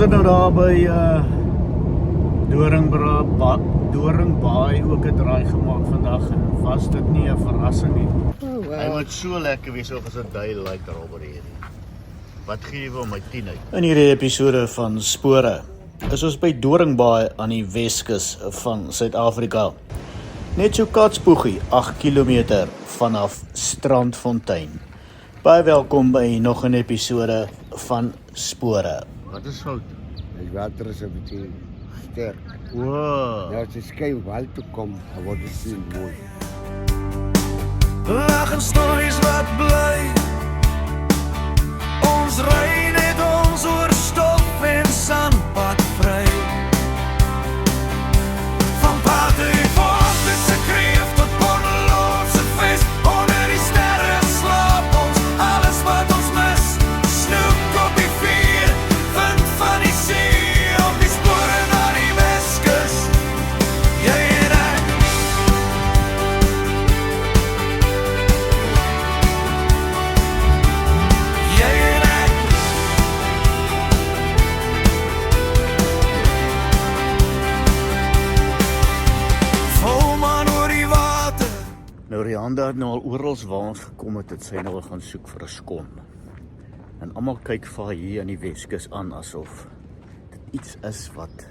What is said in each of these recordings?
het nou daar by Doringbaai ook 'n draai gemaak vandag en was dit nie 'n verrassing nie. Oh, Hy wow. moet so lekker wees of as 'n duil like Robert hier. Wat gee jy vir my 10 uit? In hierdie episode van Spore is ons by Doringbaai aan die Weskus van Suid-Afrika. Net so Katspoegie, 8 km vanaf Strandfontein. Baie welkom by nog 'n episode van Spore. Wat is fout? Die water is 'n bietjie sterk. Wow. Ja, as jy skyn wal toe kom, dan word dit sien mooi. Lag en stories wat bly. Ons ry net ons oor stof en sandpad vry. Van Paterfort tot se kreef tot Bordeloose vis. Onder die sterre slaap ons, alles wat ons mis. Snoek op die vuur, wind van die see. Op die spore na die Weskus. Jy en ek. Jy en ek. Vol man oor die water. Nou Rianda het nou al oral waar ons gekom het sy nou al gaan soek vir 'n skon. En almal kyk vir haar hier aan die Weskus aan asof dit iets is wat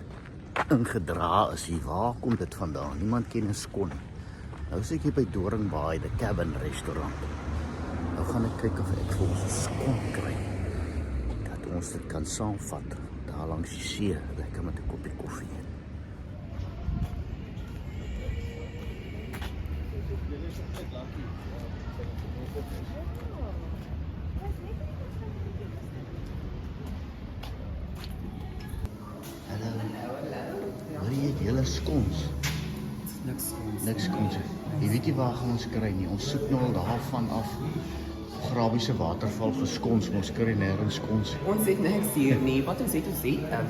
ingedra is hier. Waar kom dit vandaan? Niemand ken 'n skon. Nou is ek hier by Doringbaai, the Cabin restaurant. Nou gaan ek kyk of ek vir ons 'n skon kry. Dat ons dit kan saamvat daar langs die see, lekker met 'n koppie koffie. Hoor jy het hele skons? Niks skons. Jy weet nie waar gaan ons kry nie. Ons soek nou al daarvan af. Grabiese waterval vir skons, maar ons kry nêrens skons. Ons het niks hier nie. Wat ons het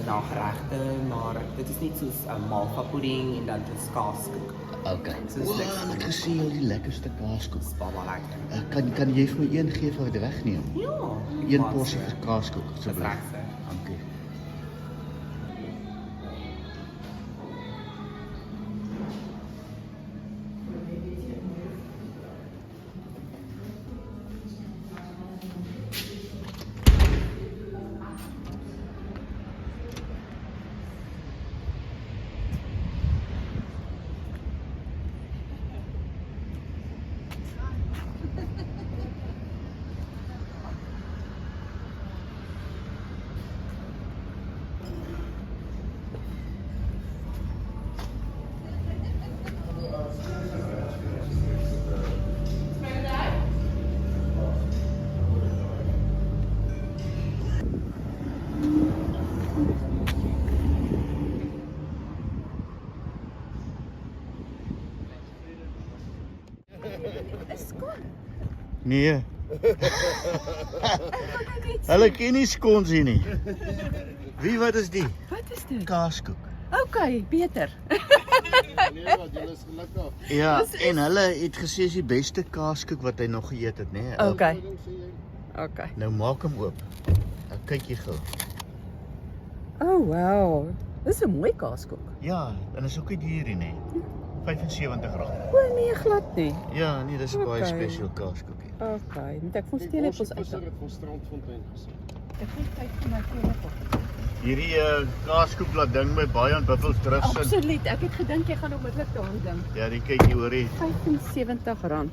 nageregte, maar dit is net soos malva pudding en dan dus kaaskoek. Okay. Soos niks. Ek gesien jy die lekkerste kaaskoek. Baba lekker. Kan jy vir my een gee vir dit wegneem? Ja. Een porsie vir kaaskoek asseblief. Regte. Dankie. Nee. Hulle ken nie skons hier nie. Wie, wat is die? Wat is dit? Kaaskoek. Okay, beter. Ja, en hulle het gesê is die beste kaaskoek wat hy nog geëet het, nê? Okay. Okay. Nou maak hom oop. Nou kyk jy gou. Oh, wow. Dis 'n mooi kaaskoek. Ja, en is ook nie duur nie, nê? R75. O nee, glad nie. Ja, nee, dis 'n baie Okay. special kaaskoekie. Okay, moet ek vir teelepels uit. van Strandfontein gesê. Ek gaan kyk vir my teelepel. Hierdie kaaskoek laat ding my baie aan Buffels Drift sin. Absoluut. Ek het gedink jy gaan onmiddellik daaraan dink. Ja, die kyk jy hoor hier. R75.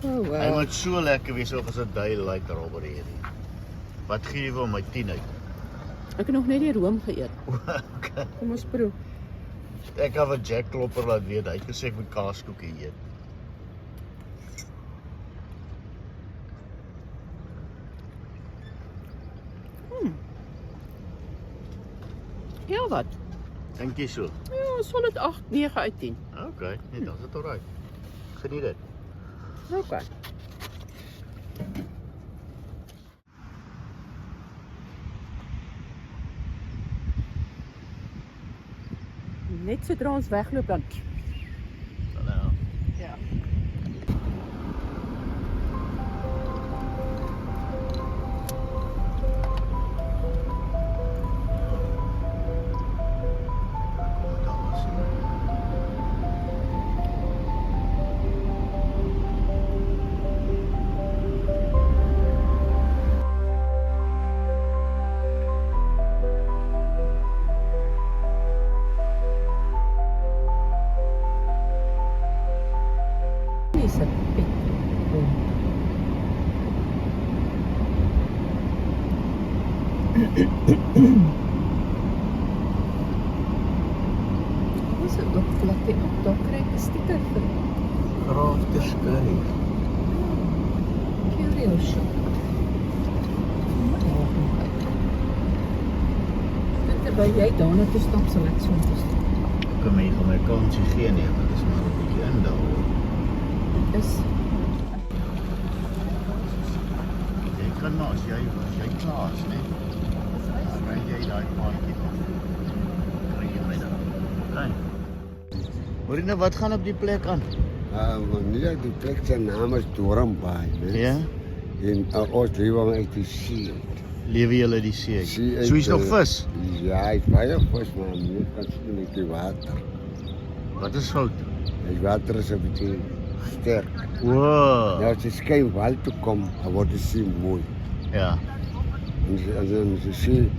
Oh, Hy wow. moet so lekker wees of as 'n duil like Robert hier. Wat gee jy vir my 10 uit? Ek het nog net die room geëet. Okay. Kom ons proe. Ek het vir Jack Klopper laat weet, hy het gesê ek moet kaaskoekie eet. Ja, wat? Dink jy so? Ja, solid 8, 9 uit 10. Okay, nee, dan is dit alright. Geniet dit. Okay. Net sodra ons wegloop dan. Nou. Ja. Dis 'n piekpont. Dis ook laat jy op daar kry 'n stiker vir Crafter Sky. Curio Shop. Terwyl jy daarna toe stap, sal ek so toe stap. Kan my gaan my kansie gee nie, want dit is maar 'n bietjie in daar. Dis Jy kan maar as jy klaar is, né? Ry jy daai paadjie af. Kry jy my daar. Okay. Hoorie nou, wat gaan op die plek aan? Wanneer die plek se naam is Doornbaai, né? Ja? En ons lewe uit die see. Lewe julle die see? See uit, So is nog vis? Ja, hy is baie vis, maar nie kan sien met die water. Wat is fout? Die water is 'n bietjie sterk. Wow. Nou as jy skyn wal toe kom, dan word die see mooi. Ja. En as jy sien,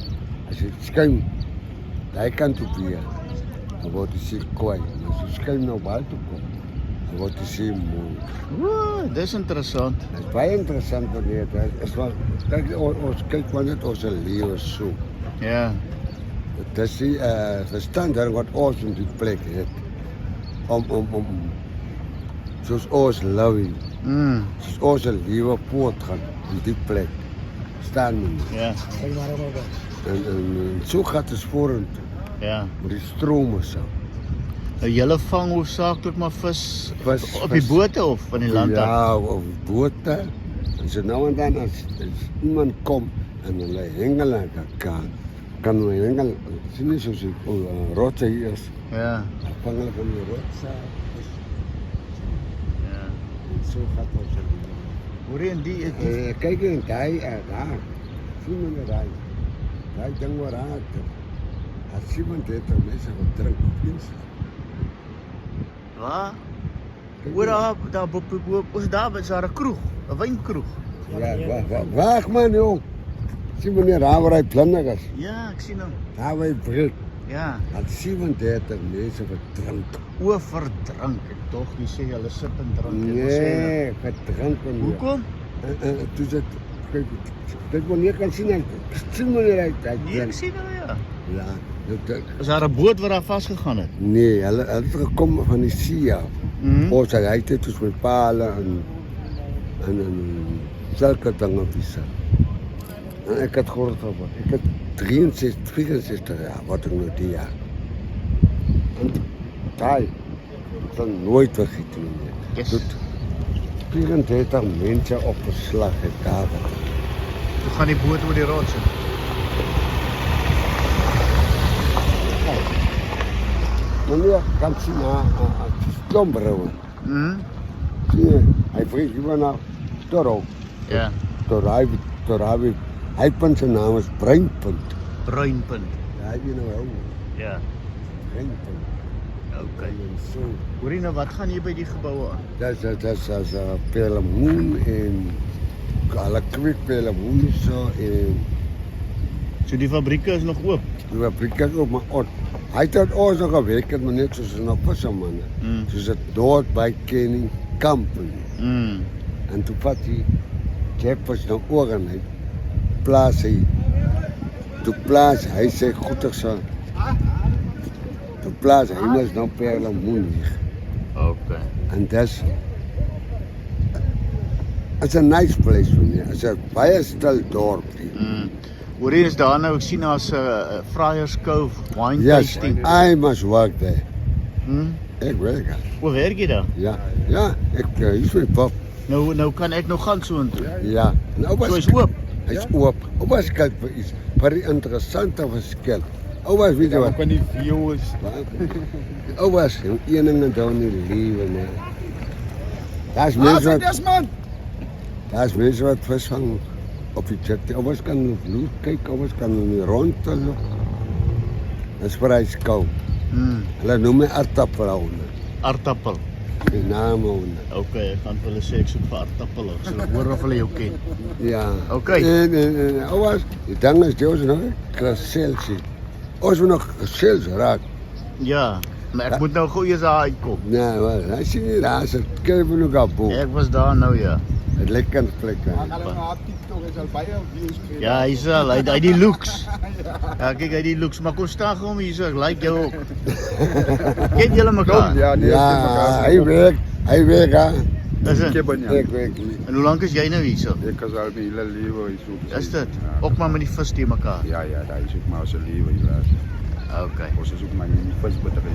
as jy skyn daai kant toe weer, dan word die see kwaai. As jy skyn nou wal toe kom, dan word die see mooi. Wow, dis interessant. Dit is baie interessant wanneer dit is. Kyk, ons kyk wanneer ons lewe so. Ja. Dit is die standaard wat ons in die plek het. Om soos ons lewe, soos ons lewe voortgaan in die plek. Staan men. Ja. En so gaat het vorentoe. Ja. Met die strome so. Nou julle vang hoofsaaklik maar vis Vis, op die vis. bote of van die land af? Ja, op bote. En so nou en dan as iemand kom en hulle hengel aan kan hulle hengel, sien jy soos die rotse hier is. Ja. Dan vang hulle van die rotse. Ja. En so gaat ons. Hoorie en die Kyk en daar. Sien men daar. Daai ding waar aan. As iemand het mense wat drink op eens. waar? Oor daar bo ons daar is daar 'n kroeg, 'n wynkroeg. Ja, wag man jong. Sien meneer daar waar hy blindig is. Ja, ek sien hom. Daar waar hy bril. Ja. Dat 37 mense wat drink. O, verdrink. Ek tog jy sê hulle sit en drink. Ek wil sê, Nee, verdrink en hoekom? Toe dit kyk wanneer kan sien ek sien meneer hy Nee, ek drink. sien hulle ja. Ja, dit Is daar 'n boot wat daar vasgegaan het? nee, hulle het gekom van die see af. Ons hy het ons met pale en sulke dinge visse. En ek het gehoor van ek het 64 jaar wat ek nou die jaar. En daai sal nooit vergeet nie. Yes. Tot 34 mense op beslag het daar. Hoe gaan die boot oor die rotse? Meneer kan sien stombrou. Sien, hy vlieg hier na Toro. Ja. Torawi. Hy punt sy naam is Breinpunt. Bruinpunt. Ja, jy nou hou. Ja. Breinpunt. Okay. En so, Hoorie nou, wat gaan hier by die geboue aan? dis as Pelemoen en alle kwik Pelemoen so en So die fabrieke is nog oop. die fabriek is ook maar hy het ons nog gewerk het, maar net soos 'n visserman. Soos dit dood by Kenning Company. En toe vat hy Jeppers nou oor en hy plaas hy. Toe plaas hy sê goedig so. Toe plaas hy mos nou Pelemoen hier. Okay. En dis it's a nice place for me. It's a baie stil dorp. Hoorie is daar nou, ek sien daar's 'n Friars Cove wine Yes, tasting. I must work there. Hm? Ek werk daar. Hoe werk jy daar? Ja, ek is my pap. Nou kan ek nog gaan so intoe. Ja, nou So is oop. Hy's oop. Ou was kyk vir iets, vir die interessante verskil. Ou was weet jy wat? Kan die views. Ou was een ding en dan nie lewe nie. Daar's mense wat Daar's mense wat visvang op die chat. Ou was kan vloed kyk, ou was kan rondloop. Dis vir hy skou. Hulle noem my aardappelhouder. Aardappel. Die naam houder. Okay, ek gaan vir hulle sê ek soek vir aardappel. Ek sal hoor of hulle jou ken. Ja. Okay. En ou was, die ding is jy ons nou gesels. Ons moet nog gesels raak. Ja. Maar ek moet nou gou eers daar uitkom. Nee, maar hy sien nie daar is 'n kuive nog op bo. Ek was daar nou ja. Dit lyk kan plek. Ja, hy's al, hy die looks. Ja, kyk hy die looks, maar kom staan gou om hier so, ek like jou ook. Ken julle mekaar? Ja, nee, Ja, hy werk hè. Is dit? Kebban, ja. Ek werk nie. En hoe lank is jy nou hier so? Ek is al my hele lewe hier so. Is dit? Ja, Ook maar met die vis te mekaar. ja, daar is ook maar ons lewe hier. Okay. Ons is ook maar in die visbattery.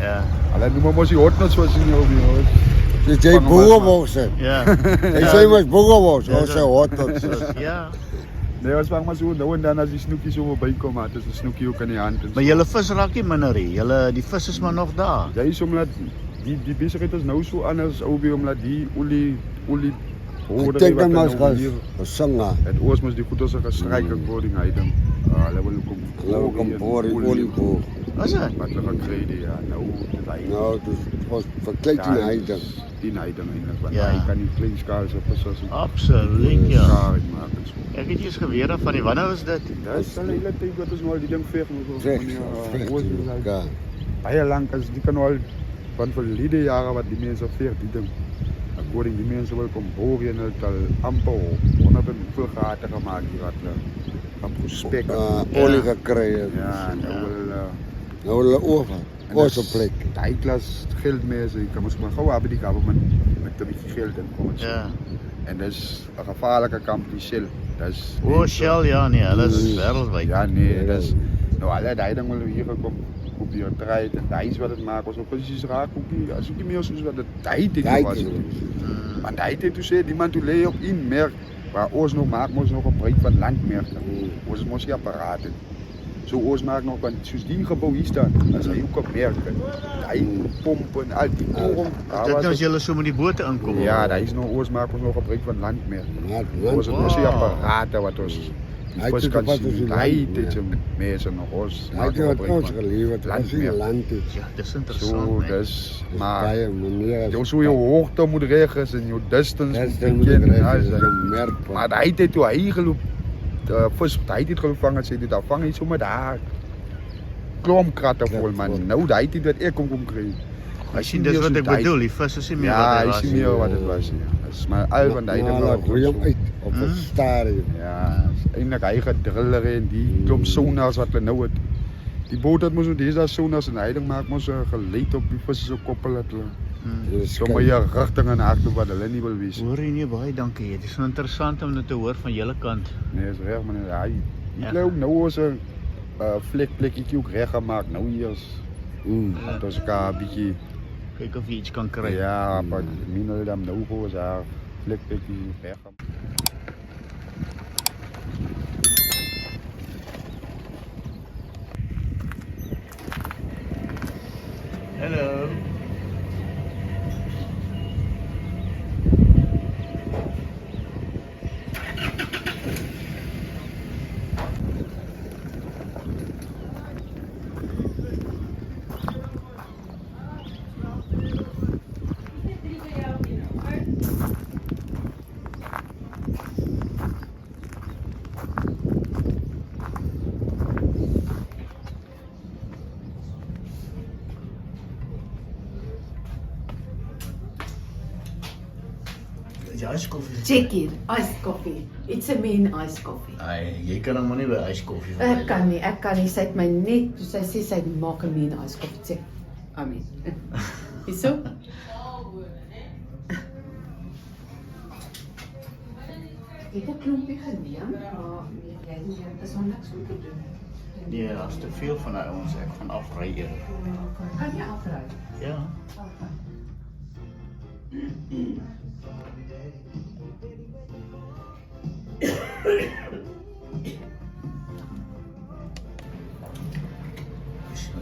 Ja. Hulle noem ons die hotnuts soos in jou hier. Dis jy boerebos hè. Ja. Hy sê mos boerebos, ons sê hot tot. Ja. Nee, ons vang maar so nou en dan as die snoekies so bykom, maar dit is 'n snoekie ook in die hand. Maar julle vis raak nie minder nie. Julle die vis is maar nog daar. Jy is omdat die besigheid is nou so anders ou omdat die olie Ek dink dan maar gesing hè. Het oors mos die goed as 'n gestryk according heiding. Hulle wil kom. Hulle kom boor die olieboor. Was dit? Wat hulle gekry het, ja, nou dis hy. Nou, dis ons verkleit nie hy dan. Die heiding eintlik want Ja. hy kan nie klein skaal so presies. Absoluut ja. Maak en so. Ek het eers geweet van die wanneer was dit? Dis al die hele tyd wat ons nou al die ding veg moet ons Zeg, oors ja. baie lank as die kan nou al van verlede jare wat die mense veg die ding. According die mense wil kom boor en het al amper 100 gate gemaak hier wat van prospek. Olie gekry het. Ja, nou wil Nou hulle oor. Ons op plek. daai klas geldmense, jy kan mos maar gou op die government met 'n bietjie geld en kom ons. Ja. En dis 'n gevaarlike kamp die Shell. Dis O, Shell ja nee, hulle is wêreldwyd. ja nee, dis nou alle daai ding wil hier gekom op die tyd en daai is wat dit maak ons op presies raak ook nie as ook nie meer soos wat dit daai tyd was. Want daai tyd toe sê die man toe lê op in merk waar ons nog maak ons nog gebruik van landmerke. Ons mos nie apparate. So ons maak nog van soos die gebou hier staan, as hy ook op merke. Daai pompe en al die korrel. Dit nou as julle so met die bote inkom. Ja, daai is nog ons maak ons nog gebruik van landmerke. Ja, Ons het mos nie apparate wat ons Hy vis het kan wat sien. ons in Daai land, tyd ja. se mense nog ons. Hy maak het nog wat gebruik ons van gelewer, was in land is. Ja, dis So, interessant. nee. dis maar Baie maniere. jou so jou hoogte moet reg is en jou distance Dis moet dan moet ken. ek Ja, reg, is dis hy. 'n merk. Maar daai tyd toe hy geloop vis hy het gevang het sê dit daar vang hy sommer daar klomp kratte vol man. Nou daai tyd wat ek kom kry. Ek sien dis wat ek bedoel, die vis is nie meer Ja, wat hy dit is was. nie meer wat dit was nie. Dis maar al van daai Ja, ding laat gooi hom uit op 'n stadium. Ja, eintlik hy gedriller en die klomp sonars wat hulle nou het. Die boot het mos nou dis daar sonars en hy ding maak mos 'n geluid op die visse se koppel dat hulle Dis sommer jy rigting en hardloop wat hulle nie wil wees. Hoor jy nie baie dankie. Dit is so interessant om dit te hoor van julle kant. Nee, is reg man. Hy Ja. glo nou ons 'n plekkie ook reg gemaak nou hier is. Dat ons ka bietjie Kyk of jy iets kan kry. ja, maar minel dan nou voor ons daar plekkie reg. Hallo. Ja, ijskoffie. Check hier, iced coffee. It's a mean iced coffee. Ai, jy kan hom maar nie by ijskoffie vir Ek kan nie. Sy het my net, toe sy sê sy maak 'n mean iced coffee. Sê, amen. Hierso? Ek het 'n klompie geneem, maar jy is nog niks goed te doen. Nee, daar's te veel van daai ouens. Ek gaan afry eerder. Kan jy afry? Ja.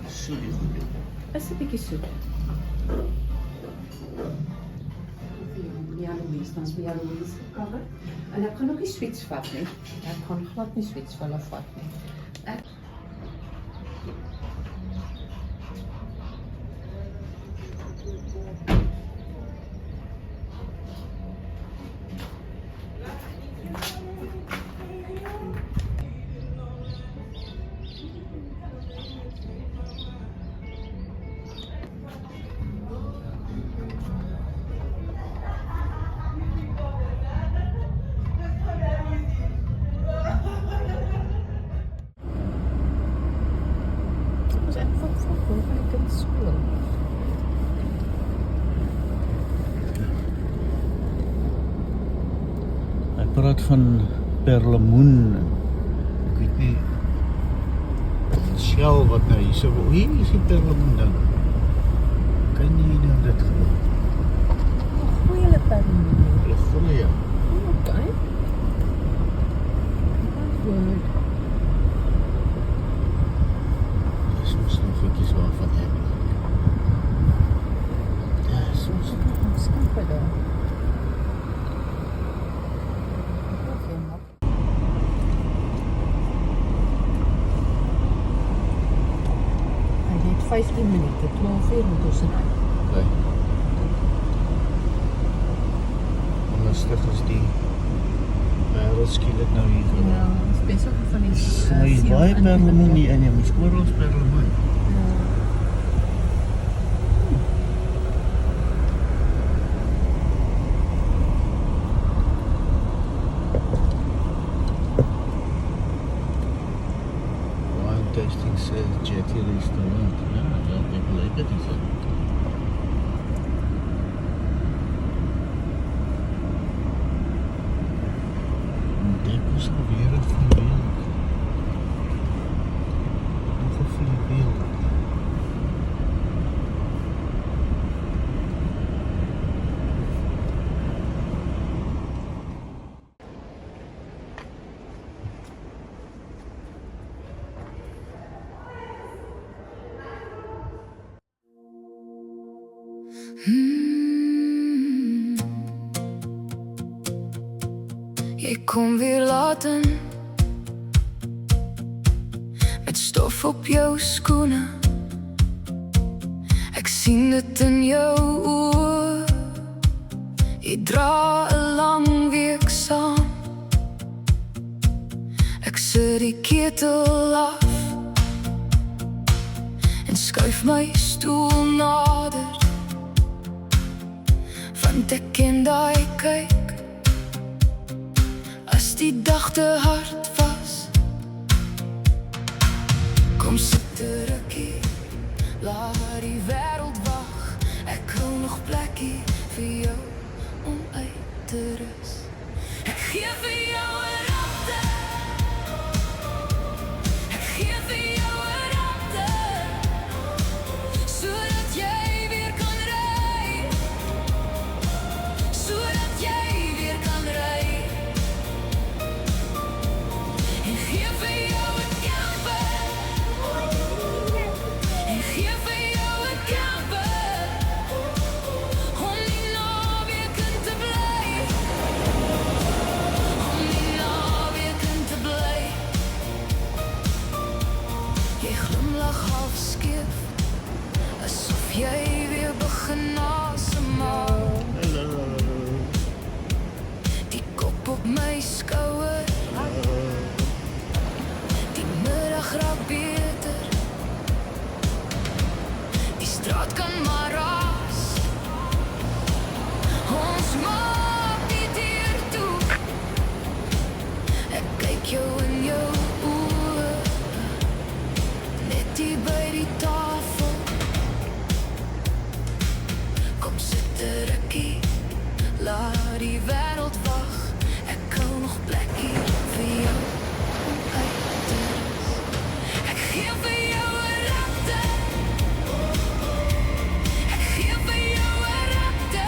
So die goed. Is 'n bietjie soet. Ja, Louise, dan is weer Louise gekomen. En ek gaan ook nie sweets vat nie. Ek gaan glad nie sweets van hulle vat nie. Ek was echt van vroeger, van die kinderschool. Hy praat van perlemoen. Ek weet nie. Shell wat nou hier so. Hier is die perlemoen ding. Kan jy nou dit gebeur? Goeie hulle perlemoen. Hulle groei. Okay. Good. Dis mos nog goedjies waarvan ek. Ja, soms Ons skampe daar. Hy het 15 minute, 12 uur moet ons ry. okay. Onrustig is die wêreld skielik nou hier. Ja, ons is besig van die Maar hier is baie perlemoen hier in, jy moet oral perlemoen. Wine tasting says Jetty Restaurant. Ja, dat ek lekker dit is. Dit is alweer 'n verbeeld. Nog 'n verbeeld. Jy kom weer laat in met stof op jou skoene. Ek sien dit in jou oë. Jy dra 'n lang week saam. Ek sit die ketel af en skuif my stoel nader, want ek ken daai kyk as die dag te hard was. Kom sit 'n rukkie, laat die wêreld wag. Ek wil nog plekkie vir jou om uit te rus. Ek gee vir jou 'n rapte. Ek gee vir jou 'n rapte, sodat jy weer kan ry. Sodat jy weer kan ry. En gee vir jou 'n camper. En gee vir jou 'n camper, om die naweken te bly. Om die naweken te bly. Jy glimlag half skief, asof jy weer begin asemhaal. Die kop op my skouer, die middag raak beter. Die straat kan maar raas, ons maak die deur toe. Ek kyk jou in jou oë, net hier by die tafel. Kom sit 'n rukkie, laat die wêreld wag. Ek hou nog plekkie vir jou om uit te rus. Ek gee vir jou 'n rapte. Ek gee vir jou 'n rapte,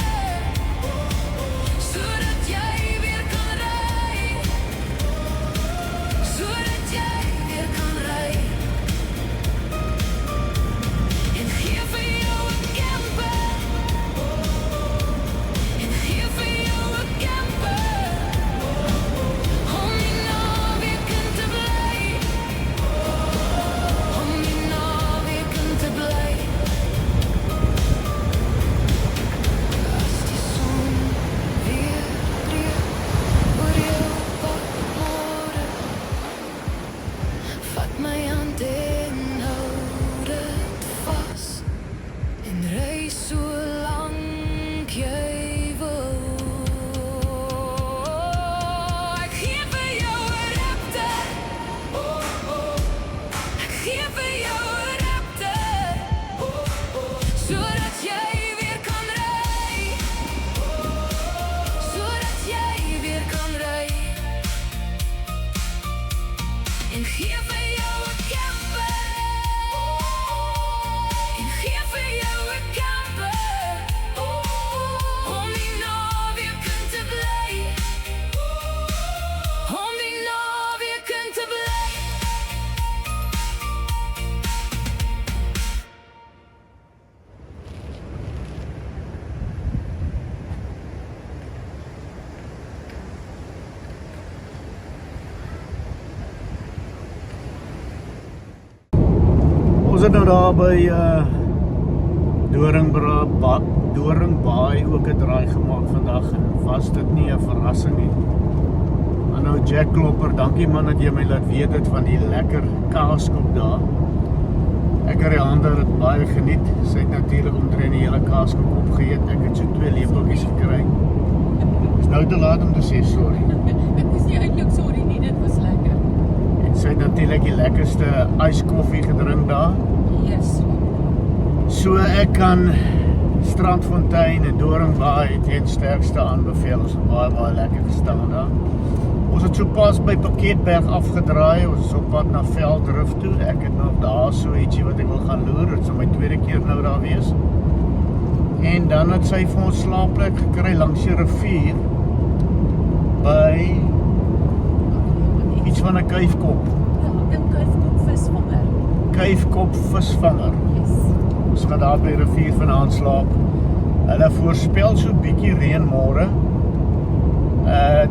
sodat jy weer kan ry. Sodat jy weer kan ry. En gee vir jou 'n camper. En gee vir jou 'n camper, om die naweken te bly. Om die naweken te bly. As die son weer breek oor jou pad môre, vat my hand en hou dit vas. En ry so lank jy wil. Ek gee vir jou 'n rapte. Ek gee vir jou 'n rapte, Ons het nou daar by Doringbaai ook 'n draai gemaak vandag en was dit nie 'n verrassing nie. Maar nou Jack Klopper, dankie man dat jy my laat weet het van die lekker kaaskoek daar. Ek en Riander het baie geniet. Sy het natuurlik omtrent die hele kaaskoek opgeëet. Ek het so 2 lepeltjies gekry. Is nou te laat om te sê sorry. Ek moes nie eintlik sorry nie, dit was lekker. En sy het natuurlik die lekkerste yskoffie gedrink daar. Yes. So ek kan Strandfontein en Doringbaai teen sterkste aanbeveel. Ons het baie lekker gestaan daar. Ons het so pas by Pakketberg afgedraai. Ons is op pad na Veldrif toe. Ek het nog daar so ietsie wat ek wil gaan loer. Dit sal my tweede keer nou daar wees. En dan het sy vir ons slaapplek gekry langs die rivier by iets van 'n kuifkop. Ja, ek Kuifkop visvanger. Kuifkop visvanger. Yes. Ons gaan daar by die rivier vanaand slaap. Hulle voorspel so bietjie reën môre.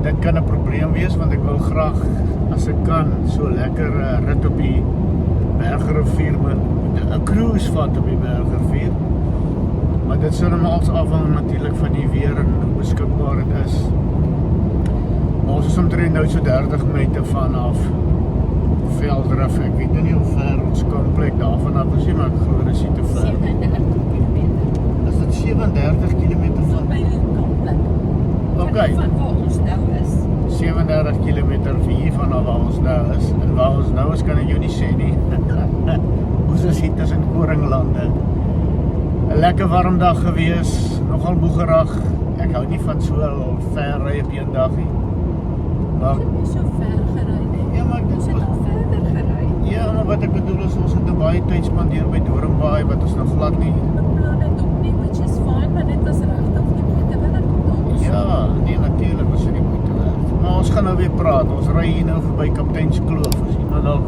Dit kan 'n probleem wees want ek wil graag as ek kan so lekker rit op die Bergrivier met 'n cruise vat op die Bergrivier. Maar dit sal nou als afhang natuurlik van die weer en hoe beskikbaar dit is. Maar ons is omtrent nou so 30 minute vanaf Veldrif. Ek weet nie hoe ver ons komplek daarvan af is nie, maar ek glo dit is nie te ver. 37 km. Is dit 37 km Tot van? by die komplek. Okay. Van waar ons nou is. 37 km hiervan af waar ons nou is. En waar ons nou is kan ek jou nie sê nie. Ons is hier tussen koringlande. 'n Lekker warm dag gewees, nogal moegerig. Ek hou nie van so ver ry op een dag nie. Maar Ons het nie so ver gery nie. ja, maar Ons dit het al verder gery. ja, maar wat ek bedoel is ons het 'n baie tyd spandeer by Doringbaai wat ons nog glad nie. Beplan het ook nie, which is fine, maar dit was regtig nie moeite werd om ons. Ja, nee natuurlik was dit nie moeite werd. Maar ons gaan nou weer praat. Ons ry hier nou verby Kapteins Kloof. As iemand dalk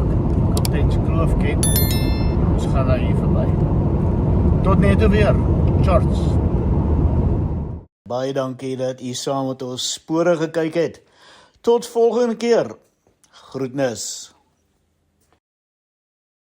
Kapteins Kloof ken, ons gaan nou hier verby. Tot net weer. Charts. Baie dankie dat u saam met ons spore gekyk het. Tot volgende keer. Groetnis.